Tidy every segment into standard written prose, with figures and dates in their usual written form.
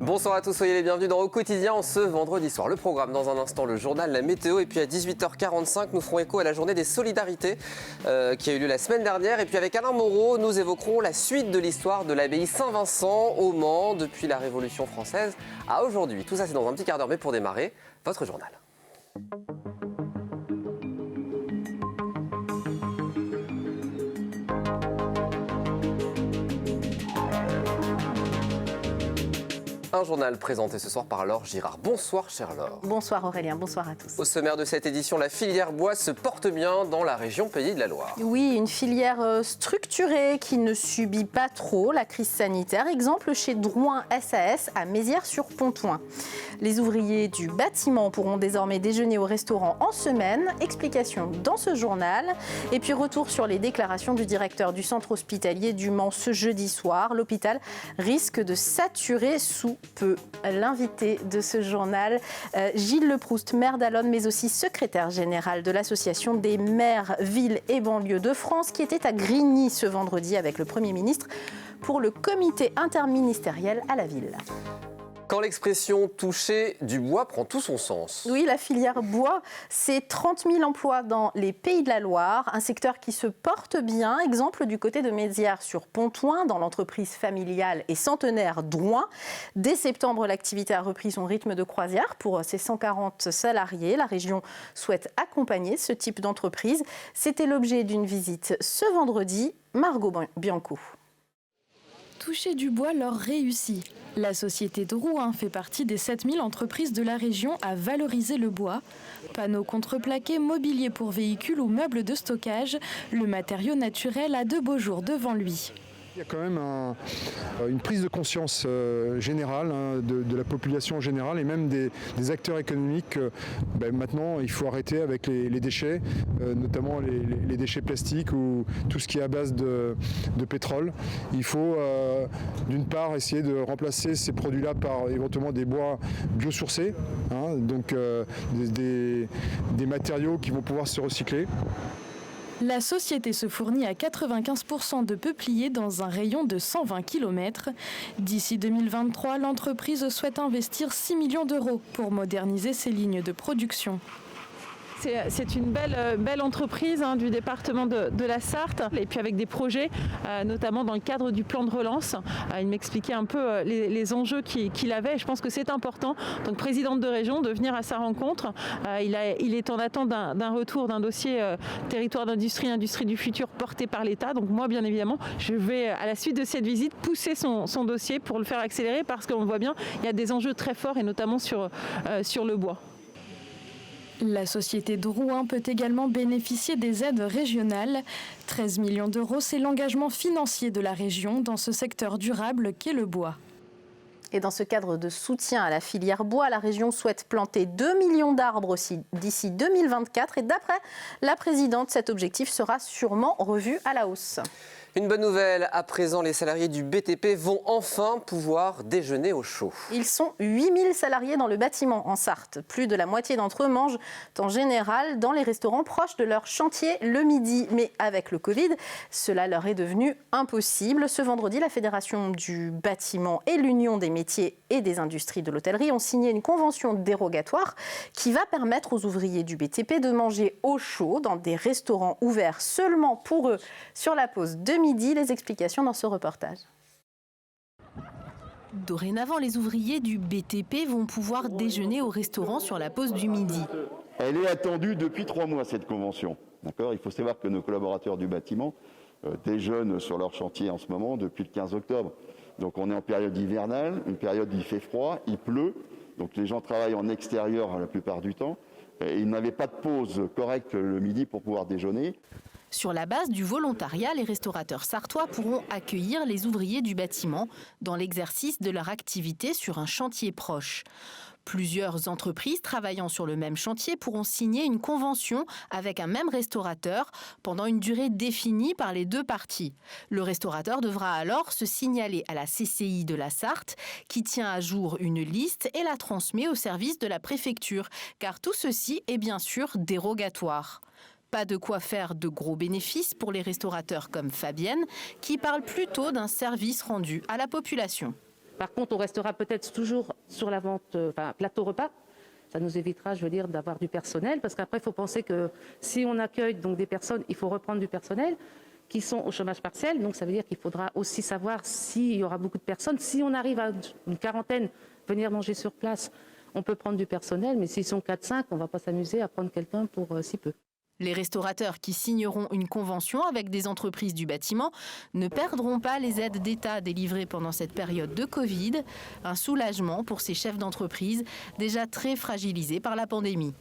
Bonsoir à tous, soyez les bienvenus dans Au Quotidien en ce vendredi soir. Le programme dans un instant, le journal, la météo et puis à 18h45, nous ferons écho à la journée des solidarités qui a eu lieu la semaine dernière. Et puis avec Alain Moreau, nous évoquerons la suite de l'histoire de l'abbaye Saint-Vincent au Mans depuis la Révolution française à aujourd'hui. Tout ça c'est dans un petit quart d'heure, mais pour démarrer, votre journal. Un journal présenté ce soir par Laure Girard. Bonsoir chère Laure. Bonsoir Aurélien, bonsoir à tous. Au sommaire de cette édition, la filière bois se porte bien dans la région Pays de la Loire. Oui, une filière structurée qui ne subit pas trop la crise sanitaire. Exemple chez Drouin SAS à Mézières-sur-Ponthoin. Les ouvriers du bâtiment pourront désormais déjeuner au restaurant en semaine. Explication dans ce journal. Et puis retour sur les déclarations du directeur du centre hospitalier du Mans ce jeudi soir. L'hôpital risque de saturer sous peu. L'invité de ce journal, Gilles Leproust, maire d'Allonne, mais aussi secrétaire général de l'association des maires, villes et banlieues de France, qui était à Grigny ce vendredi avec le Premier ministre pour le comité interministériel à la ville. Quand l'expression « toucher du bois » prend tout son sens. Oui, la filière bois, c'est 30 000 emplois dans les Pays de la Loire, un secteur qui se porte bien. Exemple du côté de Mézières-sur-Ponthoin, dans l'entreprise familiale et centenaire Drouin. Dès septembre, l'activité a repris son rythme de croisière pour ses 140 salariés. La région souhaite accompagner ce type d'entreprise. C'était l'objet d'une visite ce vendredi. Margot Bianco. Toucher du bois leur réussit. La société Drouin fait partie des 7000 entreprises de la région à valoriser le bois. Panneaux contreplaqués, mobilier pour véhicules ou meubles de stockage, le matériau naturel a de beaux jours devant lui. Il y a quand même une prise de conscience générale de la population générale et même des acteurs économiques. Maintenant, il faut arrêter avec les déchets, notamment les déchets plastiques ou tout ce qui est à base de pétrole. Il faut d'une part essayer de remplacer ces produits-là par éventuellement des bois biosourcés, donc des matériaux qui vont pouvoir se recycler. La société se fournit à 95% de peupliers dans un rayon de 120 km. D'ici 2023, l'entreprise souhaite investir 6 millions d'euros pour moderniser ses lignes de production. C'est une belle entreprise du département de la Sarthe et puis avec des projets, notamment dans le cadre du plan de relance. Il m'expliquait un peu les enjeux qu'il avait et je pense que c'est important, en tant que présidente de région, de venir à sa rencontre. Il est en attente d'un retour d'un dossier territoire d'industrie, industrie du futur porté par l'État. Donc moi, bien évidemment, je vais, à la suite de cette visite, pousser son dossier pour le faire accélérer parce qu'on voit bien, il y a des enjeux très forts et notamment sur le bois. La société Drouin peut également bénéficier des aides régionales. 13 millions d'euros, c'est l'engagement financier de la région dans ce secteur durable qu'est le bois. Et dans ce cadre de soutien à la filière bois, la région souhaite planter 2 millions d'arbres d'ici 2024. Et d'après la présidente, cet objectif sera sûrement revu à la hausse. Une bonne nouvelle, à présent les salariés du BTP vont enfin pouvoir déjeuner au chaud. Ils sont 8000 salariés dans le bâtiment en Sarthe. Plus de la moitié d'entre eux mangent en général dans les restaurants proches de leur chantier le midi. Mais avec le Covid, cela leur est devenu impossible. Ce vendredi, la Fédération du bâtiment et l'Union des métiers et des industries de l'hôtellerie ont signé une convention dérogatoire qui va permettre aux ouvriers du BTP de manger au chaud dans des restaurants ouverts seulement pour eux sur la pause de midi. Les explications dans ce reportage. Dorénavant, les ouvriers du BTP vont pouvoir déjeuner au restaurant sur la pause du midi. Elle est attendue depuis 3 mois, cette convention. D'accord ? Il faut savoir que nos collaborateurs du bâtiment déjeunent sur leur chantier en ce moment depuis le 15 octobre. Donc on est en période hivernale, une période où il fait froid, il pleut. Donc les gens travaillent en extérieur la plupart du temps. Et ils n'avaient pas de pause correcte le midi pour pouvoir déjeuner. Sur la base du volontariat, les restaurateurs sartois pourront accueillir les ouvriers du bâtiment dans l'exercice de leur activité sur un chantier proche. Plusieurs entreprises travaillant sur le même chantier pourront signer une convention avec un même restaurateur pendant une durée définie par les deux parties. Le restaurateur devra alors se signaler à la CCI de la Sarthe qui tient à jour une liste et la transmet au service de la préfecture, car tout ceci est bien sûr dérogatoire. Pas de quoi faire de gros bénéfices pour les restaurateurs comme Fabienne, qui parle plutôt d'un service rendu à la population. Par contre, on restera peut-être toujours sur la vente, plateau repas. Ça nous évitera, je veux dire, d'avoir du personnel, parce qu'après, il faut penser que si on accueille donc des personnes, il faut reprendre du personnel qui sont au chômage partiel. Donc, ça veut dire qu'il faudra aussi savoir s'il y aura beaucoup de personnes. Si on arrive à une quarantaine venir manger sur place, on peut prendre du personnel, mais s'ils sont 4-5, on ne va pas s'amuser à prendre quelqu'un pour si peu. Les restaurateurs qui signeront une convention avec des entreprises du bâtiment ne perdront pas les aides d'État délivrées pendant cette période de Covid. Un soulagement pour ces chefs d'entreprise déjà très fragilisés par la pandémie.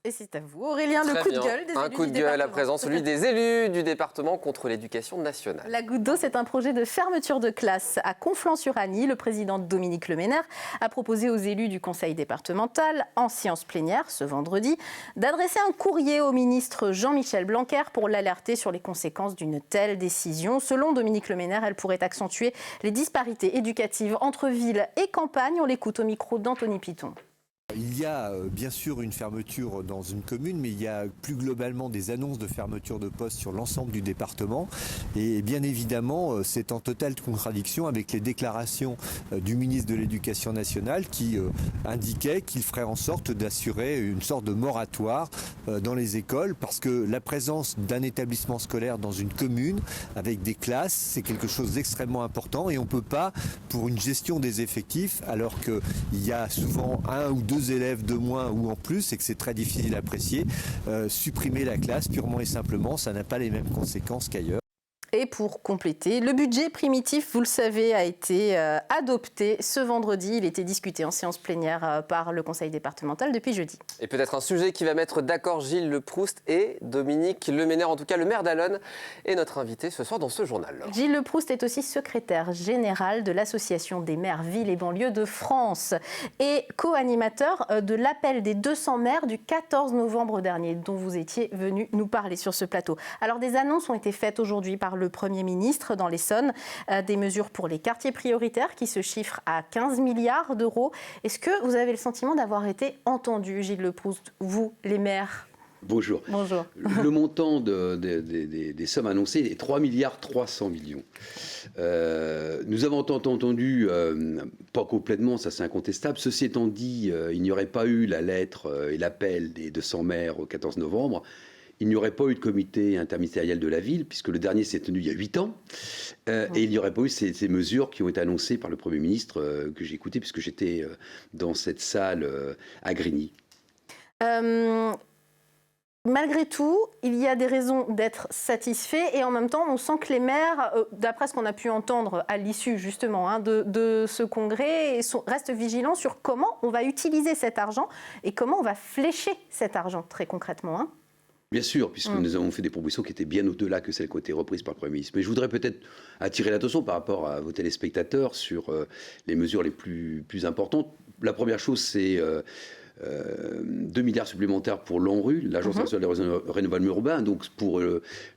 Et c'est à vous, Aurélien, le Très coup bien. de gueule des élus Un coup de gueule à présent, celui des élus du département contre l'éducation nationale. La goutte d'eau, c'est un projet de fermeture de classe à Conflans-sur-Annie. Le président Dominique Leménaire a proposé aux élus du conseil départemental, en séance plénière ce vendredi, d'adresser un courrier au ministre Jean-Michel Blanquer pour l'alerter sur les conséquences d'une telle décision. Selon Dominique Leménaire, elle pourrait accentuer les disparités éducatives entre ville et campagne. On l'écoute au micro d'Anthony Piton. Il y a bien sûr une fermeture dans une commune, mais il y a plus globalement des annonces de fermeture de postes sur l'ensemble du département. Et bien évidemment, c'est en totale contradiction avec les déclarations du ministre de l'Éducation nationale qui indiquait qu'il ferait en sorte d'assurer une sorte de moratoire dans les écoles, parce que la présence d'un établissement scolaire dans une commune avec des classes, c'est quelque chose d'extrêmement important, et on ne peut pas, pour une gestion des effectifs, alors qu'il y a souvent 1 ou 2 élèves de moins ou en plus et que c'est très difficile à apprécier, supprimer la classe purement et simplement, ça n'a pas les mêmes conséquences qu'ailleurs. Et pour compléter, le budget primitif, vous le savez, a été adopté ce vendredi. Il était discuté en séance plénière par le conseil départemental depuis jeudi. Et peut-être un sujet qui va mettre d'accord Gilles Le Proust et Dominique Leménaire, en tout cas le maire d'Allonnes, est notre invité ce soir dans ce journal. Gilles Le Proust est aussi secrétaire général de l'Association des maires villes et banlieues de France et co-animateur de l'appel des 200 maires du 14 novembre dernier, dont vous étiez venu nous parler sur ce plateau. Alors des annonces ont été faites aujourd'hui par le Premier ministre dans l'Essonne, des mesures pour les quartiers prioritaires qui se chiffrent à 15 milliards d'euros. Est-ce que vous avez le sentiment d'avoir été entendu, Gilles Le Proust, vous, les maires ? Bonjour. Bonjour. Le montant des sommes annoncées est 3 milliards 300 millions. Nous avons entendu, pas complètement, ça c'est incontestable. Ceci étant dit, il n'y aurait pas eu la lettre et l'appel des 200 maires au 14 novembre. Il n'y aurait pas eu de comité interministériel de la ville, puisque le dernier s'est tenu il y a 8 ans. Et il n'y aurait pas eu ces mesures qui ont été annoncées par le Premier ministre, que j'ai écouté, puisque j'étais dans cette salle à Grigny. Malgré tout, il y a des raisons d'être satisfait et en même temps, on sent que les maires, d'après ce qu'on a pu entendre à l'issue justement de ce congrès, restent vigilants sur comment on va utiliser cet argent et comment on va flécher cet argent très concrètement. Bien sûr, puisque nous avons fait des propositions qui étaient bien au-delà que celles qui ont été reprises par le Premier ministre. Mais je voudrais peut-être attirer l'attention par rapport à vos téléspectateurs sur les mesures les plus importantes. La première chose, c'est 2 milliards supplémentaires pour l'ANRU, l'Agence nationale de renouvellement urbain. Donc pour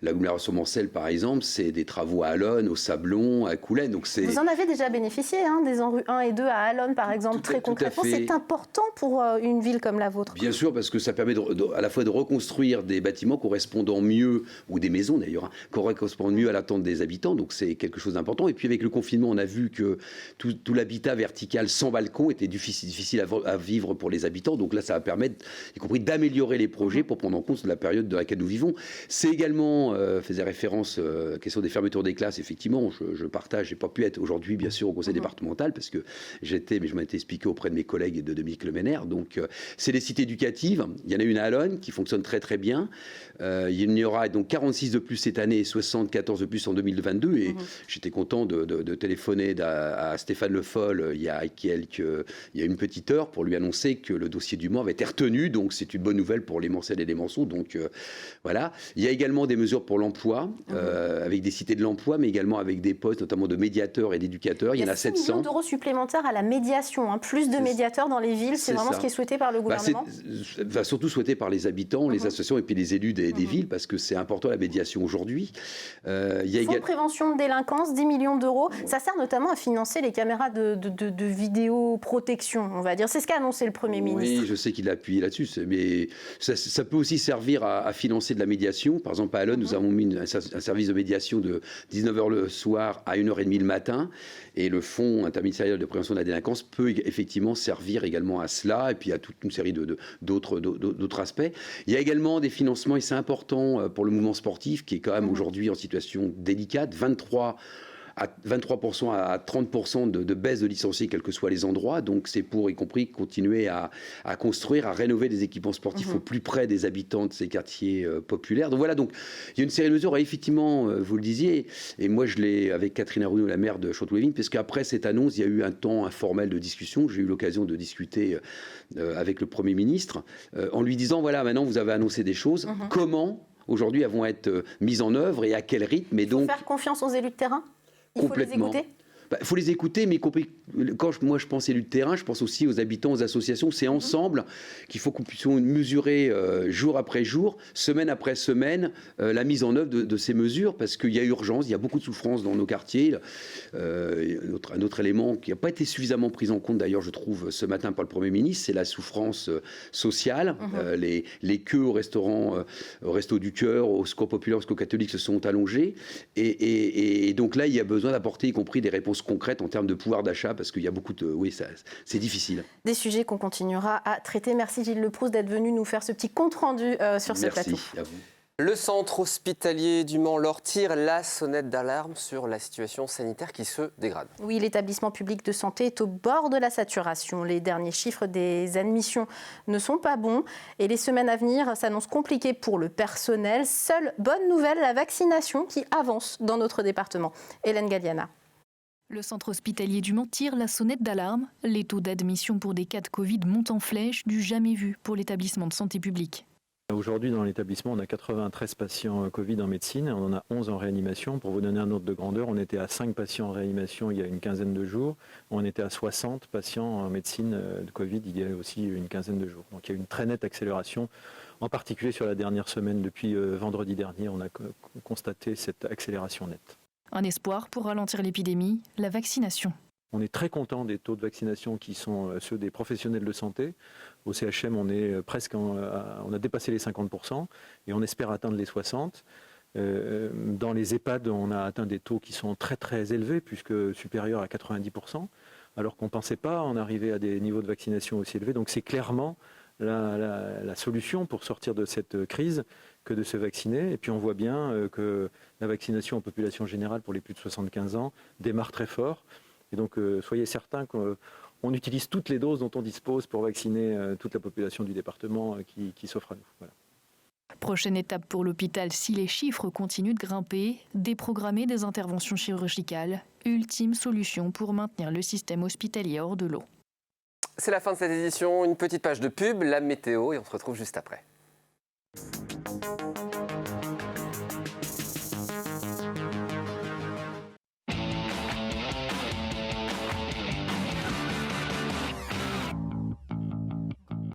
l'agglomération Mancel, par exemple, c'est des travaux à Allonnes, au Sablon, à Coulennes. Donc vous en avez déjà bénéficié, des ANRU 1 et 2 à Allonnes, par exemple, très concrètement. C'est important pour une ville comme la vôtre. Bien sûr, parce que ça permet à la fois de reconstruire des bâtiments correspondant mieux, ou des maisons d'ailleurs, correspondant mieux à l'attente des habitants. Donc c'est quelque chose d'important. Et puis avec le confinement, on a vu que tout l'habitat vertical sans balcon était difficile à vivre pour les habitants. Donc là, ça va permettre, y compris, d'améliorer les projets pour prendre en compte la période dans laquelle nous vivons. C'est également, faisait référence à la question des fermetures des classes. Effectivement, je partage, je n'ai pas pu être aujourd'hui, bien sûr, au conseil départemental, parce que mais je m'en étais expliqué auprès de mes collègues et de Dominique Leménaire. Donc, c'est les cités éducatives. Il y en a une à Allonnes qui fonctionne très, très bien. Il y aura donc 46 de plus cette année et 74 de plus en 2022. Et j'étais content de téléphoner à Stéphane Le Foll il y a une petite heure pour lui annoncer que le dossier du Mans avait été retenu. Donc, c'est une bonne nouvelle pour les Mancel et les Manceaux. Donc, voilà. Il y a également des mesures pour l'emploi, avec des cités de l'emploi, mais également avec des postes, notamment de médiateurs et d'éducateurs. Il y en a 700. 6 millions d'euros supplémentaires à la médiation. Plus de médiateurs dans les villes, c'est vraiment ce qui est souhaité par le gouvernement. C'est surtout souhaité par les habitants, les associations et puis les élus des villes, parce que c'est important la médiation aujourd'hui. Fonds de prévention de délinquance, 10 millions d'euros. Ça sert notamment à financer les caméras de vidéoprotection, on va dire. C'est ce qu'a annoncé le Premier ministre. ministre. Oui, je sais qu'il a appuyé là-dessus, mais ça peut aussi servir à financer de la médiation. Par exemple, à Allen, nous avons mis un service de médiation de 19h le soir à 1h30 le matin. Et le Fonds interministériel de prévention de la délinquance peut effectivement servir également à cela, et puis à toute une série d'autres aspects. Il y a également des financements, et c'est important pour le mouvement sportif, qui est quand même aujourd'hui en situation délicate, 23% à 30% de baisse de licenciés, quels que soient les endroits. Donc c'est pour, y compris, continuer à construire, à rénover des équipements sportifs au plus près des habitants de ces quartiers populaires. Donc voilà, donc il y a une série de mesures. Et effectivement, vous le disiez, et moi je l'ai avec Catherine Arunot, la maire de Chanteloup-les-Vignes, parce qu'après cette annonce, il y a eu un temps informel de discussion. J'ai eu l'occasion de discuter avec le Premier ministre en lui disant, voilà, maintenant vous avez annoncé des choses. Comment aujourd'hui elles vont être mises en œuvre et à quel rythme? Et donc, faire confiance aux élus de terrain. Il faut les écouter. Il faut les écouter, mais quand moi je pense élus de terrain, je pense aussi aux habitants, aux associations. C'est ensemble qu'il faut qu'on puisse mesurer jour après jour, semaine après semaine, la mise en œuvre de ces mesures, parce qu'il y a urgence, il y a beaucoup de souffrance dans nos quartiers. Un autre élément qui n'a pas été suffisamment pris en compte, d'ailleurs, je trouve, ce matin par le Premier ministre, c'est la souffrance sociale. Les queues au restaurant, au Resto du Cœur, au Secours populaire, au Secours catholique se sont allongées. Et donc là, il y a besoin d'apporter, y compris des réponses concrètes en termes de pouvoir d'achat, parce qu'il y a beaucoup de... Oui, c'est difficile. Des sujets qu'on continuera à traiter. Merci Gilles Leproust d'être venu nous faire ce petit compte-rendu sur ce plateau. Merci à vous. Le centre hospitalier du Mans-Laure tire la sonnette d'alarme sur la situation sanitaire qui se dégrade. Oui, l'établissement public de santé est au bord de la saturation. Les derniers chiffres des admissions ne sont pas bons et les semaines à venir s'annoncent compliquées pour le personnel. Seule bonne nouvelle, la vaccination qui avance dans notre département. Hélène Galliana. Le centre hospitalier du Mans tire la sonnette d'alarme. Les taux d'admission pour des cas de Covid montent en flèche, du jamais vu pour l'établissement de santé publique. Aujourd'hui, dans l'établissement, on a 93 patients Covid en médecine, on en a 11 en réanimation. Pour vous donner un ordre de grandeur, on était à 5 patients en réanimation il y a une quinzaine de jours. On était à 60 patients en médecine de Covid il y a aussi une quinzaine de jours. Donc il y a une très nette accélération, en particulier sur la dernière semaine. Depuis vendredi dernier, on a constaté cette accélération nette. Un espoir pour ralentir l'épidémie, la vaccination. On est très content des taux de vaccination qui sont ceux des professionnels de santé. Au CHM, on est on a dépassé les 50% et on espère atteindre les 60%. Dans les EHPAD, on a atteint des taux qui sont très très élevés, puisque supérieurs à 90%, alors qu'on ne pensait pas en arriver à des niveaux de vaccination aussi élevés. Donc c'est clairement la solution pour sortir de cette crise que de se vacciner. Et puis on voit bien que la vaccination en population générale pour les plus de 75 ans démarre très fort. Et donc soyez certains qu'on utilise toutes les doses dont on dispose pour vacciner toute la population du département qui s'offre à nous. Voilà. Prochaine étape pour l'hôpital, si les chiffres continuent de grimper, déprogrammer des interventions chirurgicales, ultime solution pour maintenir le système hospitalier hors de l'eau. C'est la fin de cette édition, une petite page de pub, la météo, et on se retrouve juste après.